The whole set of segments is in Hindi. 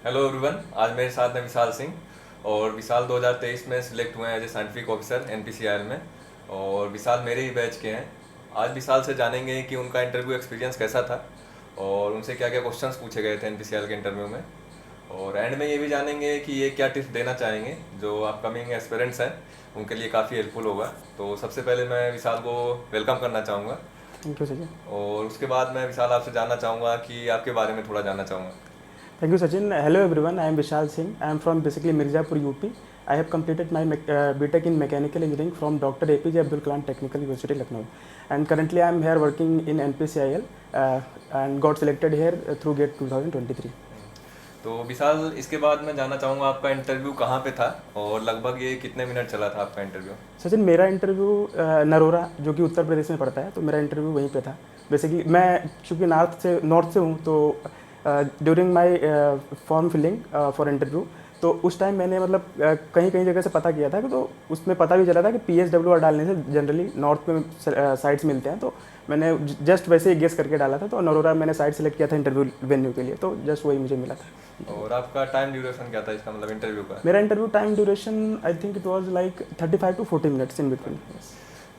Hello everyone. आज मेरे साथ हैं विशाल सिंह। और विशाल 2023 में सिलेक्ट हुए हैं एज ए साइंटिफिक ऑफिसर एनपीसीआर में। और विशाल मेरे ही बैच के हैं। आज विशाल से जानेंगे कि उनका इंटरव्यू एक्सपीरियंस कैसा था और उनसे क्या क्या क्वेश्चंस पूछे गए थे एनपीसीआर के इंटरव्यू में। और एंड में ये भी जानेंगे कि ये क्या टिप्स देना चाहेंगे जो अपकमिंग एस्पिरेंट्स हैं उनके लिए काफ़ी हेल्पफुल होगा। तो सबसे पहले मैं विशाल को वेलकम करना चाहूँगा। Thank you Sachin. और उसके बाद मैं विशाल आपसे जानना चाहूँगा कि आपके बारे में थोड़ा जानना चाहूँगा। Thank you Sachin. Hello everyone, I am Vishal Singh. I am from basically Mirzapur UP. I have completed my BTech in mechanical engineering from Dr. APJ Abdul Kalam Technical University Lucknow, and currently I am here working in NPCIL and got selected here through GATE 2023. तो विशाल, इसके बाद मैं जानना चाहूँगा आपका इंटरव्यू कहाँ पे था और लगभग ये कितने मिनट चला था आपका इंटरव्यू। सचिन, मेरा इंटरव्यू नरोरा जो कि उत्तर प्रदेश में पड़ता है, तो मेरा इंटरव्यू वहीं पे था। बेसिकली मैं चूँकि नॉर्थ से हूँ, तो during my form filling for interview, तो उस टाइम मैंने मतलब कहीं कहीं जगह से पता किया था कि, तो उसमें पता भी चला था कि PSWR डालने से जनरली नॉर्थ में साइट्स मिलते हैं। तो मैंने जस्ट वैसे ही गेस करके डाला था, तो नरोरा मैंने साइट सेलेक्ट किया था इंटरव्यू वेन्यू के लिए, तो जस्ट वही मुझे मिला था। और आपका टाइम ड्यूरेशन क्या था इसका, मतलब इंटरव्यू का? मेरा interview time duration I think it was like 35 to 40 minutes in between.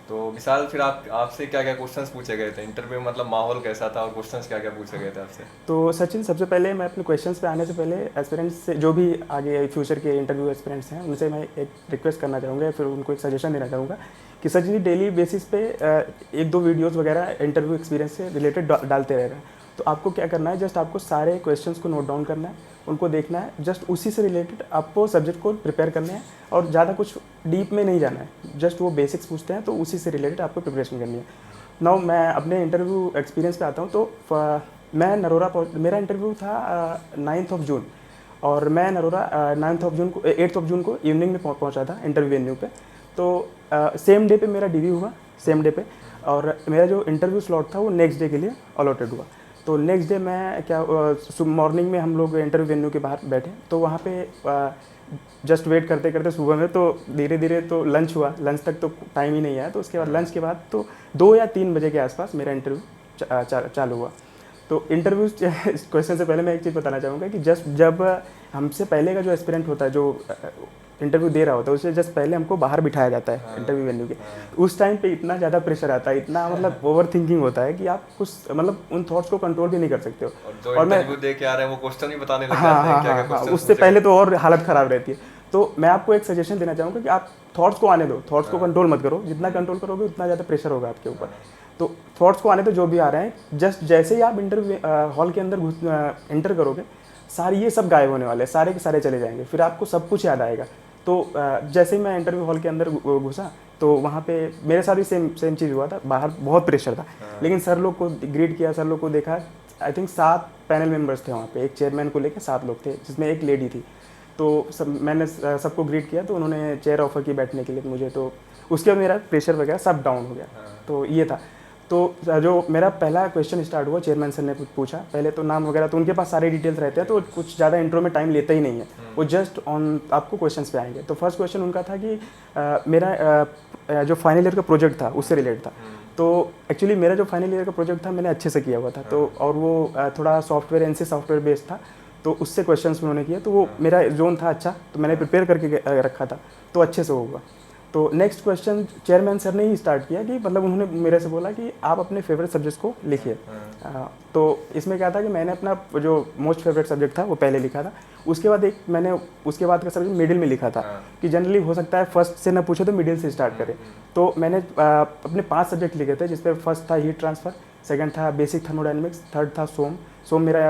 तो विशाल, फिर आपसे क्या क्या क्वेश्चंस पूछे गए थे इंटरव्यू में, मतलब माहौल कैसा था और क्वेश्चंस क्या क्या पूछे गए थे आपसे? तो सचिन, सबसे पहले मैं अपने क्वेश्चंस पे आने से पहले एस्पिरेंट्स से, जो भी आगे फ्यूचर के इंटरव्यू एस्पिरेंट्स हैं, उनसे मैं एक रिक्वेस्ट करना चाहूँगा, फिर उनको एक सजेशन देना चाहूँगा कि सचिन जी डेली बेसिस पे एक दो वीडियोस वगैरह इंटरव्यू एक्सपीरियंस से रिलेटेड डालते रह रहे हैं। तो आपको क्या करना है, जस्ट आपको सारे क्वेश्चंस को नोट डाउन करना है, उनको देखना है, जस्ट उसी से रिलेटेड आपको सब्जेक्ट को प्रिपेयर करना है, और ज़्यादा कुछ डीप में नहीं जाना है। जस्ट वो बेसिक्स पूछते हैं, तो उसी से रिलेटेड आपको प्रिपरेशन करनी है। नाउ मैं अपने इंटरव्यू एक्सपीरियंस पे आता हूँ। तो मैं नरोरा मेरा इंटरव्यू था 9th of June, और मैं नरोरा 8th of June को इवनिंग में पहुँचा था इंटरव्यू वेन्यू पे। तो सेम डे पे मेरा DV हुआ, सेम डे पे, और मेरा जो इंटरव्यू स्लॉट था वो नेक्स्ट डे के लिए अलॉटेड हुआ। तो नेक्स्ट डे मैं क्या, मॉर्निंग में हम लोग इंटरव्यू वेन्यू के बाहर बैठे, तो वहाँ पे जस्ट वेट करते करते सुबह में तो धीरे धीरे तो लंच हुआ, लंच तक तो टाइम ही नहीं आया। तो उसके बाद लंच के बाद तो 2 या 3 बजे के आसपास मेरा इंटरव्यू चालू हुआ। तो इंटरव्यू क्वेश्चन से पहले मैं एक चीज़ बताना चाहूँगा कि जस्ट जब हमसे पहले का जो एस्पिरेंट होता है, जो इंटरव्यू दे रहा होता है, उससे जस्ट पहले हमको बाहर बिठाया जाता है इंटरव्यू वेन्यू के। उस टाइम पे इतना ज़्यादा प्रेशर आता है, इतना मतलब ओवर थिंकिंग होता है कि आप कुछ मतलब उन थॉट्स को कंट्रोल भी नहीं कर सकते हो। और जो और मैं इंटरव्यू दे के आ रहे हैं वो क्वेश्चन भी बताने लग हाँ जाते हैं हाँ क्या हाँ क्या हाँ, क्वेश्चन उससे पहले तो और हालत ख़राब रहती है। तो मैं आपको एक सजेशन देना चाहूँगा कि आप थॉट्स को आने दो, थॉट्स को कंट्रोल मत करो। जितना कंट्रोल करोगे उतना ज़्यादा प्रेशर होगा आपके ऊपर। तो थॉट्स को आने दो, जो भी आ रहे हैं। जस्ट जैसे ही आप इंटरव्यू हॉल के अंदर एंटर करोगे, सारे ये सब गायब होने वाले हैं, सारे के सारे चले जाएंगे, फिर आपको सब कुछ याद आएगा। तो जैसे ही मैं इंटरव्यू हॉल के अंदर घुसा, तो वहाँ पे मेरे साथ भी सेम सेम चीज़ हुआ था। बाहर बहुत प्रेशर था, लेकिन सर लोग को ग्रीट किया, सर लोग को देखा। आई थिंक 7 पैनल मेंबर्स थे वहाँ पे, एक चेयरमैन को लेकर 7 लोग थे, जिसमें एक लेडी थी। तो मैंने सबको ग्रीट किया, तो उन्होंने चेयर ऑफर की बैठने के लिए मुझे। तो उसके बाद मेरा प्रेशर वगैरह सब डाउन हो गया। तो ये था। तो जो मेरा पहला क्वेश्चन स्टार्ट हुआ, चेयरमैन सर ने पूछा पहले तो नाम वगैरह, तो उनके पास सारे डिटेल्स रहते हैं, तो कुछ ज़्यादा इंट्रो में टाइम लेता ही नहीं है, वो जस्ट ऑन आपको क्वेश्चंस पे आएंगे। तो फर्स्ट क्वेश्चन उनका था कि मेरा जो फाइनल ईयर का प्रोजेक्ट था उससे रिलेटेड था। तो एक्चुअली मेरा जो फाइनल ईयर का प्रोजेक्ट था मैंने अच्छे से किया हुआ था, तो और वो थोड़ा सॉफ्टवेयर एनसी सॉफ्टवेयर बेस्ड था, तो उससे क्वेश्चंस उन्होंने किए। तो वो मेरा जोन था अच्छा, तो मैंने प्रिपेयर करके रखा था, तो अच्छे से होगा। तो नेक्स्ट क्वेश्चन चेयरमैन सर ने ही स्टार्ट किया कि मतलब उन्होंने मेरे से बोला कि आप अपने फेवरेट सब्जेक्ट्स को लिखिए। तो इसमें क्या था कि मैंने अपना जो मोस्ट फेवरेट सब्जेक्ट था वो पहले लिखा था। उसके बाद मैंने उसके बाद का सब्जेक्ट मिडिल में लिखा था कि जनरली हो सकता है फर्स्ट से ना पूछे तो मिडिल से स्टार्ट करें। तो मैंने अपने 5 सब्जेक्ट लिखे थे, जिसपे फर्स्ट था हीट ट्रांसफ़र, सेकंड था बेसिक थर्मोडायनेमिक्स, थर्ड था सोम मेरा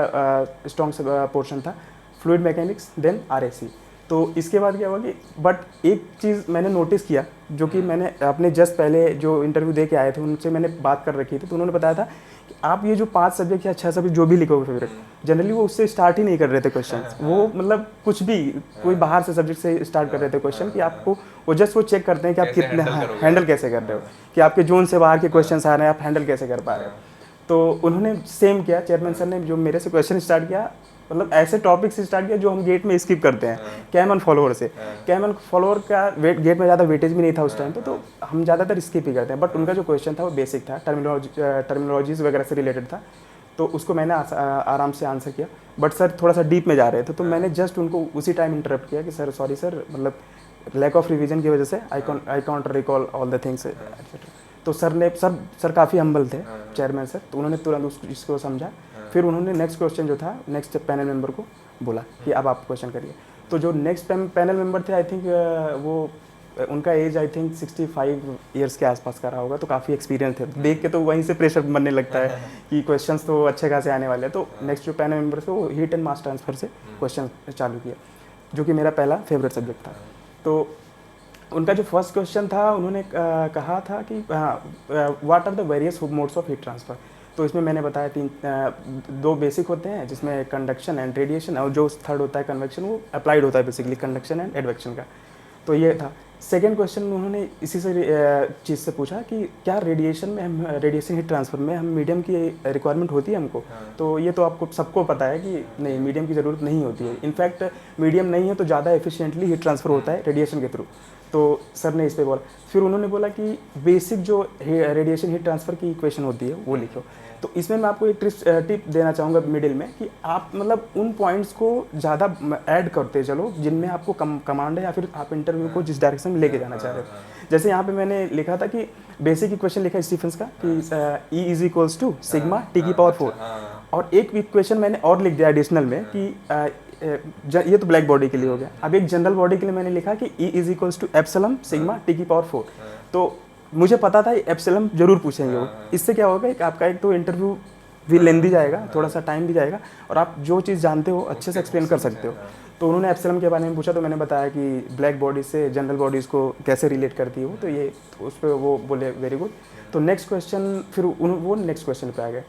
स्ट्रॉन्ग पोर्शन था, फ्लूइड मैकेनिक्स, देन RAC। तो इसके बाद क्या हुआ कि बट एक चीज़ मैंने नोटिस किया, जो कि मैंने अपने जस्ट पहले जो इंटरव्यू दे के आए थे उनसे मैंने बात कर रखी थी, तो उन्होंने बताया था कि आप ये जो 5 सब्जेक्ट या 6 सब्जेक्ट जो भी लिखोगे फेवरेट, जनरली वो उससे स्टार्ट ही नहीं कर रहे थे क्वेश्चन। वो मतलब कुछ भी कोई बाहर से सब्जेक्ट से स्टार्ट कर रहे थे क्वेश्चन, कि आपको वो जस्ट वो चेक करते हैं कि आप कितने हैंडल कैसे कर रहे हो, कि आपके जोन से बाहर के क्वेश्चन आ रहे हैं, आप हैंडल कैसे कर पा रहे हो। तो उन्होंने सेम किया, चेयरमैन सर ने जो मेरे से क्वेश्चन स्टार्ट किया, मतलब ऐसे टॉपिक से स्टार्ट किया जो हम गेट में स्किप करते हैं, कैमन फॉलोअर से। कैमन फॉलोअर का गेट में ज़्यादा वेटेज भी नहीं था उस टाइम पे, तो हम ज़्यादातर स्किप ही करते हैं। बट उनका जो क्वेश्चन था वो बेसिक था, टर्मिनोलॉजीज वगैरह से रिलेटेड था, तो उसको मैंने आराम से आंसर किया। बट सर थोड़ा सा डीप में जा रहे थे, तो मैंने जस्ट उनको उसी टाइम इंटरप्ट किया कि सर सॉरी सर, मतलब लैक ऑफ रिवीजन की वजह से I can't recall all the things etcetera. तो सर काफ़ी हम्बल थे, चेयरमैन सर, तो उन्होंने तुरंत उस इसको समझा। फिर उन्होंने नेक्स्ट क्वेश्चन जो था नेक्स्ट पैनल मेंबर को बोला कि अब आप क्वेश्चन करिए। तो जो नेक्स्ट पैनल मेंबर थे, आई थिंक वो उनका एज आई थिंक 65 ईयर्स के आसपास का रहा होगा, तो काफ़ी एक्सपीरियंस थे। देख के तो वहीं से प्रेशर बनने लगता है कि क्वेश्चंस तो अच्छे खासे आने वाले हैं। तो नेक्स्ट जो पैनल मेंबर थे वो हीट एंड मास ट्रांसफ़र से क्वेश्चन चालू किया, जो कि मेरा पहला फेवरेट सब्जेक्ट था। तो उनका जो फर्स्ट क्वेश्चन था, उन्होंने कहा था कि हाँ, what are the various modes of heat transfer. तो इसमें मैंने बताया दो बेसिक होते हैं, जिसमें कंडक्शन एंड रेडिएशन, और जो थर्ड होता है कन्वेक्शन, वो अप्लाइड होता है बेसिकली कंडक्शन एंड एडवेक्शन का। तो ये था सेकेंड क्वेश्चन। उन्होंने इसी से चीज़ से पूछा कि क्या रेडिएशन में हम रेडिएशन हीट ट्रांसफर में हम मीडियम की रिक्वायरमेंट होती है हमको। तो ये तो आपको सबको पता है कि नहीं, मीडियम की ज़रूरत नहीं होती है। इनफैक्ट मीडियम नहीं है तो ज़्यादा एफिशिएंटली हीट ट्रांसफ़र होता है रेडिएशन के थ्रू। तो सर ने इस पर बोला। फिर उन्होंने बोला कि बेसिक जो रेडिएशन हीट ट्रांसफ़र की इक्वेशन होती है वो लिखो। तो इसमें मैं आपको एक टिप देना चाहूँगा मिडिल में, कि आप मतलब उन पॉइंट्स को ज़्यादा ऐड करते चलो जिनमें आपको कमांड है, या फिर आप इंटरव्यू को जिस डायरेक्शन में लेके जाना चाह रहे हो। जैसे यहाँ पे मैंने लिखा था कि बेसिक इक्वेशन लिखा है स्टीफेंस का कि E is equals to sigma T की पावर 4, और एक इक्वेशन मैंने और लिख दिया एडिशनल में कि ये तो ब्लैक बॉडी के लिए हो गया। अब एक जनरल बॉडी के लिए मैंने लिखा कि E is equals to epsilon sigma T की पावर 4। तो मुझे पता था एप्सिलॉन जरूर पूछेंगे वो। इससे क्या होगा, एक आपका एक तो इंटरव्यू भी लेंदी जाएगा, थोड़ा सा टाइम भी जाएगा, और आप जो चीज़ जानते हो अच्छे से एक्सप्लेन कर सकते हो। तो उन्होंने एप्सिलॉन के बारे में पूछा, तो मैंने बताया कि ब्लैक बॉडी से जनरल बॉडीज़ को कैसे रिलेट करती है वो। तो ये उस पर वो बोले वेरी गुड। तो नेक्स्ट क्वेश्चन, फिर वो नेक्स्ट क्वेश्चन पे आ गए।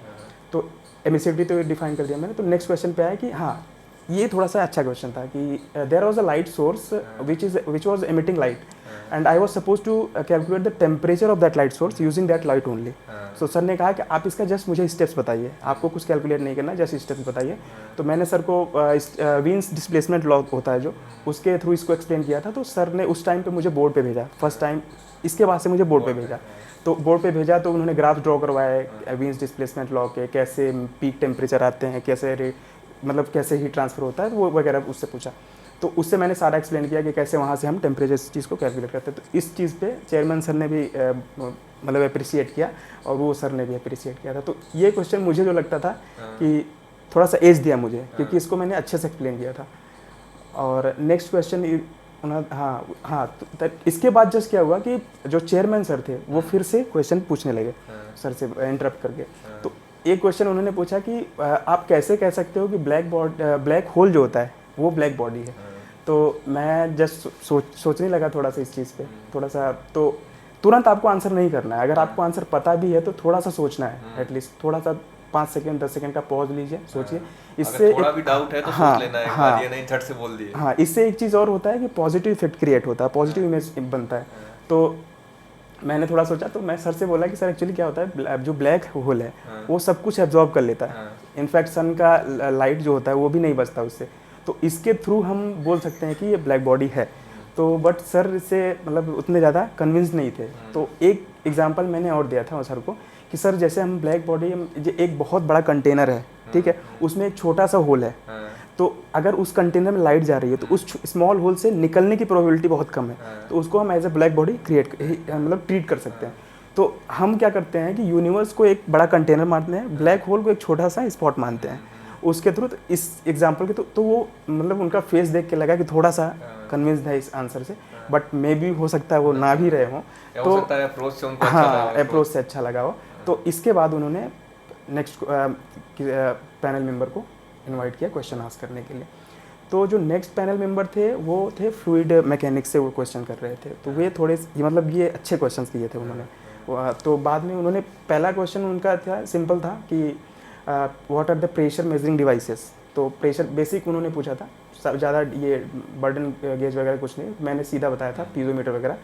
तो एमिसिविटी तो डिफाइन कर दिया मैंने। तो नेक्स्ट क्वेश्चन पे आया कि हाँ, ये थोड़ा सा अच्छा क्वेश्चन था कि there was a light source which was emitting light, and I was suppose to calculate the temperature of that light source using that light only. So sir ने कहा कि आप इसका जस्ट मुझे स्टेप्स बताइए, आपको कुछ कैलकुलेट नहीं करना, जस्ट स्टेप्स बताइए। तो मैंने सर को वीन्स डिस्प्लेसमेंट लॉ होता है जो, उसके थ्रू इसको एक्सप्लेन किया था। तो सर ने उस टाइम पे मुझे बोर्ड पे भेजा फर्स्ट टाइम, इसके बाद से मुझे बोर्ड पे भेजा। तो बोर्ड पे भेजा तो उन्होंने ग्राफ ड्रॉ करवाए वीन्स डिस्प्लेसमेंट लॉ के, कैसे पीक टेम्परेचर आते हैं, कैसे मतलब कैसे ही ट्रांसफ़र होता है, वो वगैरह उससे पूछा। तो उससे मैंने सारा एक्सप्लेन किया कि कैसे वहाँ से हम टेम्परेचर इस चीज़ को कैलकुलेट करते हैं। तो इस चीज़ पे चेयरमैन सर ने भी मतलब अप्रिशिएट किया, और वो सर ने भी अप्रिशिएट किया था। तो ये क्वेश्चन मुझे जो लगता था कि थोड़ा सा एज दिया मुझे, क्योंकि इसको मैंने अच्छे से एक्सप्लेन किया था। और नेक्स्ट क्वेश्चन हाँ, तो इसके बाद जस्ट क्या हुआ कि जो चेयरमैन सर थे वो फिर से क्वेश्चन पूछने लगे सर से इंटरप्ट करके। तो एक क्वेश्चन उन्होंने पूछा कि आप कैसे कह सकते हो कि ब्लैक होल जो होता है वो ब्लैक बॉडी है। तो मैं जस्ट सोचने लगा थोड़ा सा इस चीज़ पे, थोड़ा सा। तो तुरंत आपको आंसर नहीं करना है, अगर आपको आंसर पता भी है तो थोड़ा सा सोचना है, एटलीस्ट थोड़ा सा 5 सेकंड 10 सेकंड का पॉज लीजिए, सोचिए। इससे थोड़ा भी डाउट है तो सोच लेना है, हाँ, ये नहीं झट से बोल दिए। हाँ, इससे एक चीज़ और होता है कि पॉजिटिव इफेक्ट क्रिएट होता है, पॉजिटिव इमेज बनता है। तो मैंने थोड़ा सोचा, तो मैं सर से बोला कि सर एक्चुअली क्या होता है, जो ब्लैक होल है वो सब कुछ एब्जॉर्ब कर लेता है। इनफैक्ट सन का लाइट जो होता है वो भी नहीं बचता उससे। तो इसके थ्रू हम बोल सकते हैं कि ये ब्लैक बॉडी है। तो बट सर इससे मतलब उतने ज़्यादा कन्विंस नहीं थे। तो एक एग्जांपल मैंने और दिया था सर को कि सर जैसे हम ब्लैक बॉडी, एक बहुत बड़ा कंटेनर है, ठीक है, उसमें एक छोटा सा होल है। तो अगर उस कंटेनर में लाइट जा रही है तो उस स्मॉल होल से निकलने की प्रोबेबिलिटी बहुत कम है। तो उसको हम एज ए ब्लैक बॉडी मतलब ट्रीट कर सकते हैं। तो हम क्या करते हैं कि यूनिवर्स को एक बड़ा कंटेनर मानते हैं, ब्लैक होल को एक छोटा सा स्पॉट मानते हैं उसके थ्रू। तो इस एग्जाम्पल के तो वो मतलब उनका फेस देख के लगा कि थोड़ा सा कन्विंस है इस आंसर से, बट मे भी हो सकता है वो ना भी रहे हों। तो अप्रोच से उनको हाँ, अप्रोच से अच्छा लगा हो। तो इसके बाद उन्होंने नेक्स्ट पैनल मेंबर को इनवाइट किया क्वेश्चन आस्क करने के लिए। तो जो नेक्स्ट पैनल मेंबर थे वो थे फ्लूइड मैकेनिक्स से वो क्वेश्चन कर रहे थे। तो वे थोड़े मतलब ये अच्छे क्वेश्चंस किए थे उन्होंने। तो बाद में उन्होंने पहला क्वेश्चन उनका था, सिंपल था कि what are the pressure measuring devices. तो प्रेशर बेसिक उन्होंने पूछा था, ज़्यादा ये बर्डन गेज वगैरह कुछ नहीं, मैंने सीधा बताया था पीजोमीटर वगैरह।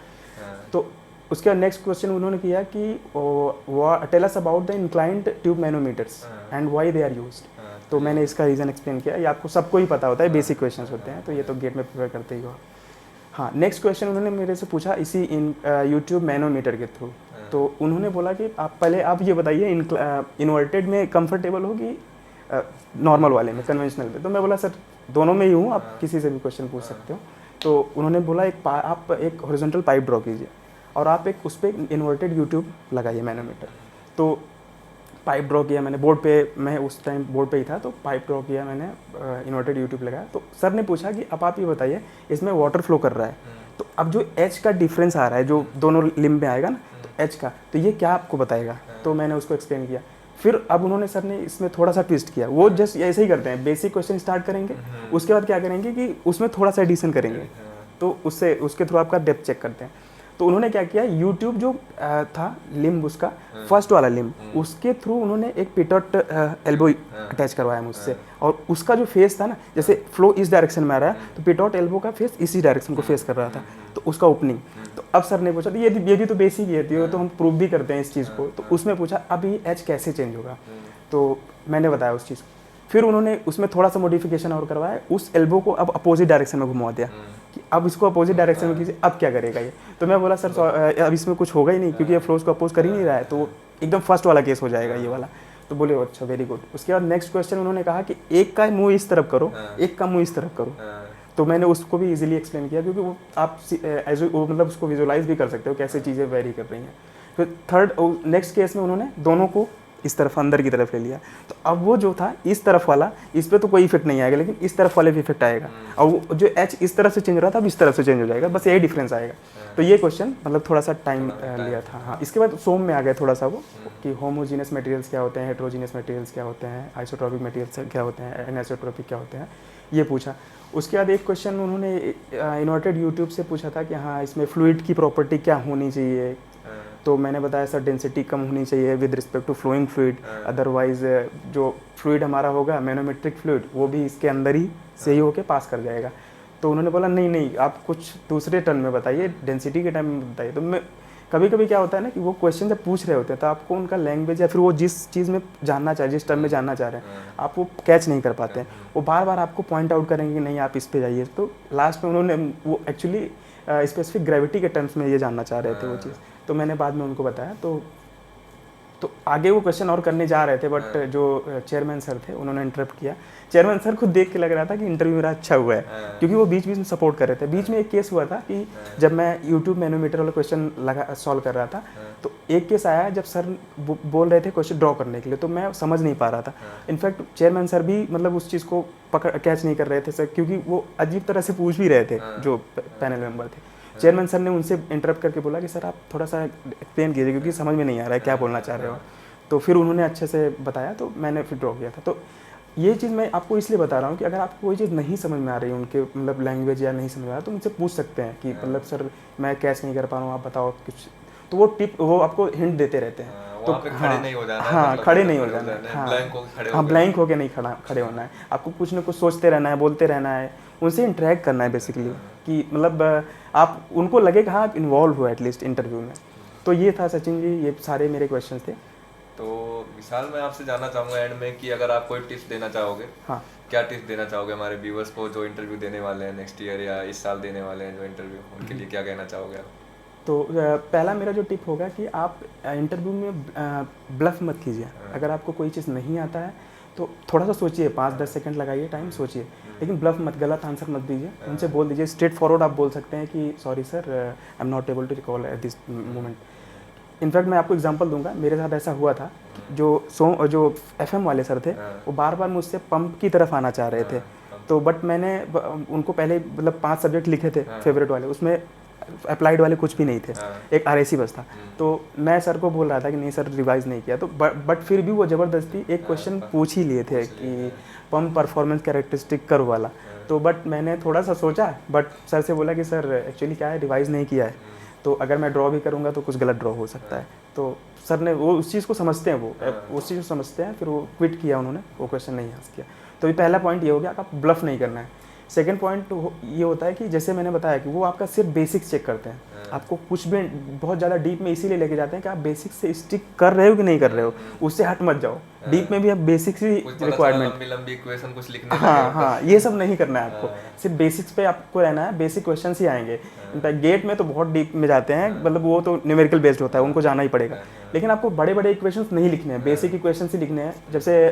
तो उसके नेक्स्ट क्वेश्चन उन्होंने किया कि tell us about the inclined tube manometers and why they are used. तो मैंने इसका रीज़न एक्सप्लेन किया। ये आपको सबको ही पता होता है, बेसिक क्वेश्चंस होते हैं, तो ये तो गेट में प्रिपेयर करते ही हो। हाँ, नेक्स्ट क्वेश्चन उन्होंने मेरे से पूछा इसी यूट्यूब मैनोमीटर के थ्रू। तो उन्होंने बोला कि आप पहले आप ये बताइए इन्वर्टेड में कंफर्टेबल हो कि नॉर्मल वाले में, कन्वेंशनल में। तो मैं बोला सर दोनों में ही हूँ, आप किसी से भी क्वेश्चन पूछ सकते हो। तो उन्होंने बोला आप एक हॉरिजॉन्टल पाइप ड्रॉ कीजिए और आप एक उस पर इन्वर्टेड यूट्यूब लगाइए मैनोमीटर। तो पाइप ड्रॉ किया मैंने बोर्ड पे, मैं उस टाइम बोर्ड पे ही था, तो पाइप ड्रॉ किया मैंने, इन्वर्टेड यूट्यूब लगाया। तो सर ने पूछा कि अब आप ये बताइए इसमें वाटर फ्लो कर रहा है, तो अब जो एच का डिफरेंस आ रहा है जो दोनों लिम्ब में आएगा ना, तो एच का, तो ये क्या आपको बताएगा? तो मैंने उसको एक्सप्लेन किया। फिर अब उन्होंने सर ने इसमें थोड़ा सा ट्विस्ट किया, वो जस्ट ऐसे ही करते हैं, बेसिक क्वेश्चन स्टार्ट करेंगे, उसके बाद क्या करेंगे कि उसमें थोड़ा सा एडिशन करेंगे, तो उससे उसके थ्रू आपका डेप्थ चेक करते हैं। तो उन्होंने क्या किया, यूट्यूब जो था लिम्ब उसका फर्स्ट वाला लिम्ब, उसके थ्रू उन्होंने एक पिटोट एल्बो अटैच करवाया मुझसे, और उसका जो फेस था ना, जैसे फ्लो इस डायरेक्शन में आ रहा है, तो पिटोट एल्बो का फेस इसी डायरेक्शन को फेस कर रहा था, तो उसका ओपनिंग। तो अब सर ने पूछा, तो ये भी तो बेसिक ही है, तो हम प्रूव भी करते हैं इस चीज़ को। तो उसमें पूछा अब ये एच कैसे चेंज होगा, तो मैंने बताया उस चीज़ को। फिर उन्होंने उसमें थोड़ा सा मॉडिफिकेशन और करवाया, उस एल्बो को अब अपोजिट डायरेक्शन में घुमा दिया कि अब इसको अपोजिट डायरेक्शन में कीजिए, अब क्या करेगा ये। तो मैं बोला सर अब इसमें कुछ होगा ही नहीं, क्योंकि ये फ्लोज को अपोज कर ही नहीं रहा है, तो एकदम फर्स्ट वाला केस हो जाएगा ये वाला। तो बोले अच्छा वेरी गुड। उसके बाद नेक्स्ट क्वेश्चन उन्होंने कहा कि एक का मुंह इस तरफ करो, एक का मुंह इस तरफ करो। तो मैंने उसको भी इजीली एक्सप्लेन किया, क्योंकि वो आप मतलब उसको विजुअलाइज भी कर सकते हो कैसे चीज़ें वेरी कर रही हैं। फिर थर्ड नेक्स्ट केस में उन्होंने दोनों को इस तरफ अंदर की तरफ ले लिया, तो अब वो जो था इस तरफ वाला, इस पे तो कोई इफेक्ट नहीं आएगा, लेकिन इस तरफ वाले भी इफेक्ट आएगा, और वो जो एच इस तरफ से चेंज हो रहा था अब इस तरफ से चेंज हो जाएगा, बस यही डिफरेंस आएगा। तो ये क्वेश्चन मतलब थोड़ा सा टाइम लिया था। हाँ, इसके बाद सोम में आ गया थोड़ा सा वो कि होमोजीनियस मटेरियल्स क्या होते हैं, हेट्रोजीनियस मटेरियल्स क्या होते हैं, आइसोट्रोपिक मटेरियल्स क्या होते हैं, एनिसोट्रोपिक क्या होते हैं, ये पूछा। उसके बाद एक क्वेश्चन उन्होंने इन्वर्टेड यूट्यूब से पूछा था कि हाँ इसमें फ्लूइड की प्रॉपर्टी क्या होनी चाहिए। तो मैंने बताया सर डेंसिटी कम होनी चाहिए with respect to flowing fluid, otherwise जो फ्लूइड हमारा होगा मैनोमेट्रिक फ्लूइड वो भी इसके अंदर ही से ही होके पास कर जाएगा। तो उन्होंने बोला नहीं आप कुछ दूसरे टर्म में बताइए, डेंसिटी के टाइम में बताइए। तो मैं कभी कभी क्या होता है ना कि वो क्वेश्चन जब पूछ रहे होते हैं तो आपको उनका लैंग्वेज या फिर वो जिस चीज़ में जानना चाहे, जिस टर्म में जानना चाह रहे हैं, आप वो कैच नहीं कर पाते हैं। वो बार बार आपको पॉइंट आउट करेंगे कि नहीं आप इस पे जाइए। तो लास्ट में उन्होंने वो एक्चुअली स्पेसिफिक ग्रेविटी के टर्म्स में ये जानना चाह रहे थे वो चीज़, तो मैंने बाद में उनको बताया। तो आगे वो क्वेश्चन और करने जा रहे थे, बट जो चेयरमैन सर थे उन्होंने इंटरप्ट किया। चेयरमैन सर खुद देख के लग रहा था कि इंटरव्यू मेरा अच्छा हुआ है, क्योंकि वो बीच बीच में सपोर्ट कर रहे थे। बीच में एक केस हुआ था कि जब मैं यूट्यूब मैनोमीटर वाला क्वेश्चन सॉल्व कर रहा था, तो एक केस आया जब सर बोल रहे थे क्वेश्चन ड्रॉ करने के लिए, तो मैं समझ नहीं पा रहा था। इनफैक्ट चेयरमैन सर भी मतलब उस चीज़ को कैच नहीं कर रहे थे सर, क्योंकि वो अजीब तरह से पूछ भी रहे थे जो पैनल मेंबर थे। चेयरमैन सर ने उनसे इंटरप्ट करके बोला कि सर आप थोड़ा सा एक्सप्लेन कीजिए, क्योंकि समझ में नहीं आ रहा है क्या बोलना चाह रहे हो। तो फिर उन्होंने अच्छे से बताया, तो मैंने फिर ड्रॉ किया था। तो ये चीज़ मैं आपको इसलिए बता रहा हूँ कि अगर आपको कोई चीज़ नहीं समझ में आ रही है उनके मतलब लैंग्वेज या नहीं समझ में आ रहा, तो उनसे पूछ सकते हैं कि मतलब सर मैं कैच नहीं कर पा रहा हूँ, आप बताओ कुछ। तो वो टिप वो आपको हिंट देते रहते हैं। तो खड़े नहीं हो जाना है, हाँ मतलब खड़े नहीं हो जाना है, ब्लैंक होके नहीं खड़े होना है। आपको कुछ ना कुछ सोचते रहना है, बोलते रहना है, उनसे इंटरेक्ट करना है बेसिकली, कि मतलब आप उनको लगे कि हाँ आप इन्वॉल्व हो एटलीस्ट इंटरव्यू में। तो ये था सचिन जी, ये सारे मेरे क्वेश्चन थे। तो विशाल मैं आपसे जानना चाहूँगा एंड में कि अगर आप कोई टिप्स देना चाहोगे, हाँ क्या टिप्स देना चाहोगे हमारे व्यूवर्स को जो इंटरव्यू देने वाले हैं नेक्स्ट ईयर या इस साल देने वाले हैं जो इंटरव्यू, उनके लिए क्या कहना चाहोगे आप? तो पहला मेरा जो टिप होगा कि आप इंटरव्यू में ब्लफ मत कीजिए। अगर आपको कोई चीज़ नहीं आता है तो थोड़ा सा सोचिए, 5-10 सेकंड लगाइए, टाइम सोचिए, लेकिन ब्लफ मत, गलत आंसर मत दीजिए। उनसे बोल दीजिए स्ट्रेट फॉरवर्ड, आप बोल सकते हैं कि sorry sir I am not able to recall at this moment. In fact मैं आपको एग्जांपल दूंगा, मेरे साथ ऐसा हुआ था। जो FM वाले सर थे वो बार बार मुझसे पंप की तरफ आना चाह रहे थे, तो बट मैंने उनको पहले मतलब 5 सब्जेक्ट लिखे थे फेवरेट वाले, उसमें अप्लाइड वाले कुछ भी नहीं थे, एक RAC बस था। तो मैं सर को बोल रहा था कि नहीं सर रिवाइज नहीं किया, तो बट फिर भी वो ज़बरदस्ती एक क्वेश्चन पूछ ही लिए थे कि पंप परफॉर्मेंस कैरेक्टरिस्टिक कर्व वाला। तो बट मैंने थोड़ा सा सोचा, बट सर से बोला कि सर एक्चुअली क्या है, रिवाइज नहीं किया है, तो अगर मैं ड्रॉ भी करूँगा तो कुछ गलत ड्रॉ हो सकता है। तो सर ने वो उस चीज़ को समझते हैं, वो उस चीज़ को समझते हैं, फिर वो क्विट किया उन्होंने, वो क्वेश्चन नहीं आंसर किया। तो ये पहला पॉइंट ये हो गया कि आप ब्लफ नहीं करना है। सेकंड पॉइंट ये होता है कि जैसे मैंने बताया कि वो आपका सिर्फ बेसिक्स चेक करते हैं, आपको कुछ भी बहुत ज़्यादा डीप में इसीलिए लेके जाते हैं कि आप बेसिक्स से स्टिक कर रहे हो कि नहीं कर रहे हो, उससे हट मत जाओ। डीप में भी आप बेसिक्स ही रिक्वायरमेंट, लंबी लंबी इक्वेशन कुछ लिखने हाँ हाँ, ये सब नहीं करना है आपको, सिर्फ बेसिक्स पे आपको रहना है, बेसिक क्वेश्चन ही आएंगे। इनफैक्ट गेट में तो बहुत डीप में जाते हैं, मतलब वो तो न्यूमेरिकल बेस्ड होता है, उनको जाना ही पड़ेगा। लेकिन आपको बड़े बड़े इक्वेशंस नहीं लिखने हैं, बेसिक इक्वेशंस ही लिखने हैं। जैसे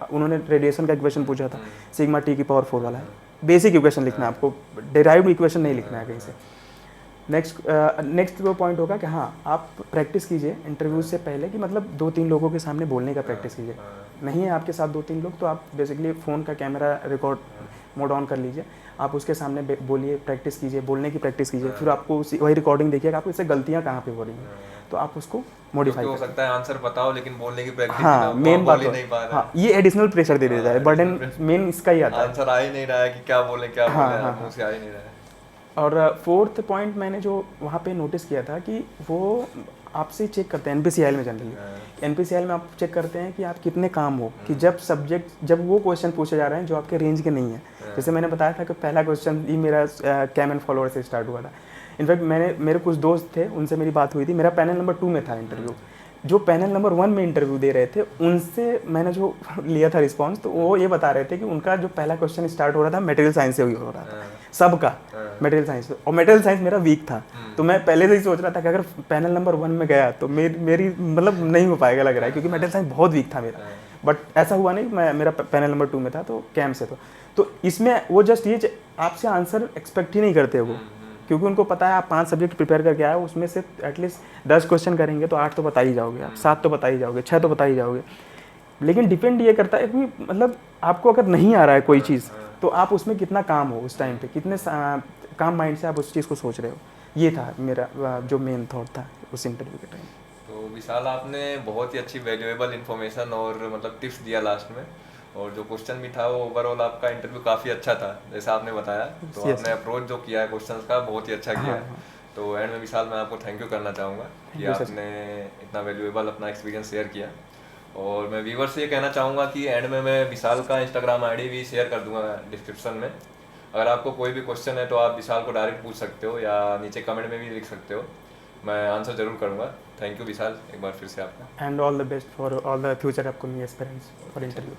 उन्होंने रेडिएशन का इक्वेशन पूछा था, सिग्मा टी की पावर 4 वाला है, बेसिक इक्वेशन लिखना है आपको, डेराइव्ड इक्वेशन नहीं लिखना है कहीं से। नेक्स्ट वो पॉइंट होगा कि हाँ आप प्रैक्टिस कीजिए इंटरव्यू से पहले कि मतलब 2-3 लोगों के सामने बोलने का प्रैक्टिस कीजिए। नहीं है आपके साथ 2-3 लोग तो आप बेसिकली फ़ोन का कैमरा रिकॉर्ड मोड ऑन कर लीजिए, आप उसके सामने बोलिए, प्रैक्टिस कीजिए, बोलने की प्रैक्टिस कीजिए। फिर आपको वही रिकॉर्डिंग देखिएगा, आपको इससे गलतियाँ कहाँ पे हो रही हैं, तो आप उसको मॉडिफाई हो सकता है आंसर पता हो लेकिन बोलने की प्रैक्टिस हाँ मेन बात नहीं पा रहा हाँ, ये एडिशनल प्रेशर दे देता है, बर्डन मेन इसका ही आता है, आंसर आ ही नहीं रहा है कि क्या बोले मुंह से आ ही नहीं रहा है। और फोर्थ पॉइंट मैंने जो वहाँ पे नोटिस किया था कि वो आपसे चेक करते हैं एनपीसीआईएल में जनरली, एनपीसीआईएल में आप चेक करते हैं कि आप कितने काम हो, कि जब वो क्वेश्चन पूछे जा रहे हैं जो आपके रेंज के नहीं है। जैसे मैंने बताया था कि पहला क्वेश्चन ही मेरा कैम एंड फॉलोअर से स्टार्ट हुआ था। इनफैक्ट मेरे कुछ दोस्त थे, उनसे मेरी बात हुई थी, मेरा पैनल नंबर 2 में था इंटरव्यू, जो पैनल नंबर 1 में इंटरव्यू दे रहे थे उनसे मैंने जो लिया था रिस्पांस, तो वो ये बता रहे थे कि उनका जो पहला क्वेश्चन स्टार्ट हो रहा था मटेरियल साइंस से हो रहा था, सबका मटेरियल साइंस, और मटेरियल साइंस मेरा वीक था। तो मैं पहले से ही सोच रहा था कि अगर पैनल नंबर 1 में गया तो मेरी मतलब नहीं हो पाएगा लग रहा है, क्योंकि मटेरियल साइंस बहुत वीक था मेरा। बट ऐसा हुआ नहीं, मेरा पैनल नंबर 2 में था, तो कैम से तो इसमें वो जस्ट ये आपसे आंसर एक्सपेक्ट ही नहीं करते वो, क्योंकि उनको पता है आप 5 सब्जेक्ट प्रिपेयर करके आए हो, उसमें से एटलीस्ट 10 क्वेश्चन करेंगे तो 8 तो बता ही जाओगे आप, 7 तो बता ही जाओगे, 6 तो बता ही जाओगे। लेकिन डिपेंड ये करता है कि मतलब आपको अगर नहीं आ रहा है कोई चीज़, तो आप उसमें कितना काम हो उस टाइम पे, कितने काम माइंड से आप उस चीज़ को सोच रहे हो। ये था मेरा जो मेन थॉट था उस इंटरव्यू के टाइम। तो विशाल आपने बहुत ही अच्छी वैल्यूएबल इन्फॉर्मेशन और मतलब टिप्स दिया लास्ट में, और जो क्वेश्चन भी था वो ओवरऑल आपका इंटरव्यू काफ़ी अच्छा था जैसा आपने बताया। तो आपने अप्रोच जो किया है क्वेश्चंस का बहुत ही अच्छा किया है। तो एंड में विशाल मैं आपको थैंक यू करना चाहूँगा कि आपने इतना वैल्यूएबल अपना एक्सपीरियंस शेयर किया। और मैं व्यूवर से ये कहना चाहूँगा कि एंड में मैं विशाल का इंस्टाग्राम आईडी भी शेयर कर दूंगा डिस्क्रिप्शन में। अगर आपको कोई भी क्वेश्चन है तो आप विशाल को डायरेक्ट पूछ सकते हो या नीचे कमेंट में भी लिख सकते हो, मैं आंसर जरूर करूँगा। थैंक यू विशाल एक बार फिर से आपका, and all the best for all the future upcoming aspirants for interview.